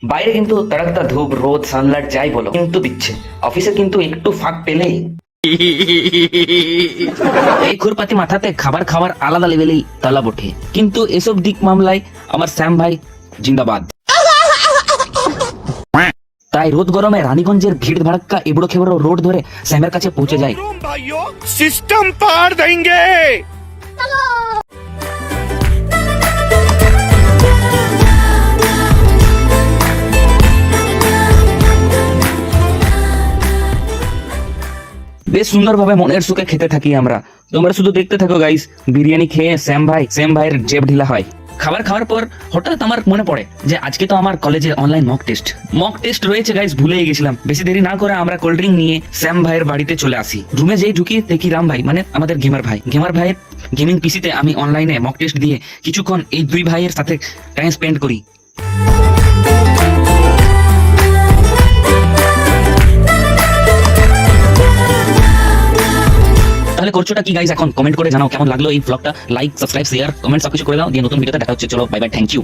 বাইরে কিন্তু তাড়াতাড়ি ধূপ রোদ সানলাইট যাই বলো কিন্তু দিচ্ছে, অফিসে কিন্তু একটু ফাঁক পেলেই এই খুরপাতি মাথাতে খাবার খাওয়ার আলাদা লেভেলেই তালা ওঠে। কিন্তু এসব দিক মামলায় আমার শ্যাম ভাই জিন্দাবাদ। তাই রোদ গরমে রানীগঞ্জের ভিড় ভাড়াক্কা এবড়ো খেবড়ো রোড ধরে শ্যামের কাছে পৌঁছে যায়। सिस्टम पार देंगे। বেশ সুন্দরভাবে মনের সুখে খেতে থাকি আমরা। তোমরা শুধু দেখতে থাকো গাইস, বিরিয়ানি খেয়ে শ্যাম ভাইয়ের জেব ঢিলা হয়। খাবার খাওয়ার পর হঠাৎ আমার মনে পড়ে যে আজকে তো আমার কলেজে অনলাইন মক টেস্ট রয়েছে গাইস, ভুলেই গেছিলাম। বেশি দেরি না করে আমরা কোল্ড ড্রিঙ্ক নিয়ে শ্যাম ভাইয়ের বাড়িতে চলে আসি। রুমে যেই ঢুকি দেখি রাম ভাই মানে আমাদের গেমার ভাইয়ের গেমিং পিসিতে আমি অনলাইনে মক টেস্ট দিয়ে কিছুক্ষণ এই দুই ভাইয়ের সাথে টাইম স্পেন্ড করি। তাহলে করছোটা কি গাইস এখন কমেন্ট করে জানাও কেমন লাগলো এই ব্লগটা। লাইক সাবস্ক্রাইব শেয়ার কমেন্ট সবকিছু করে দাও, দিয়ে নতুন ভিডিওতে দেখা হচ্ছে। চলো বাই বাই, থ্যাংক ইউ।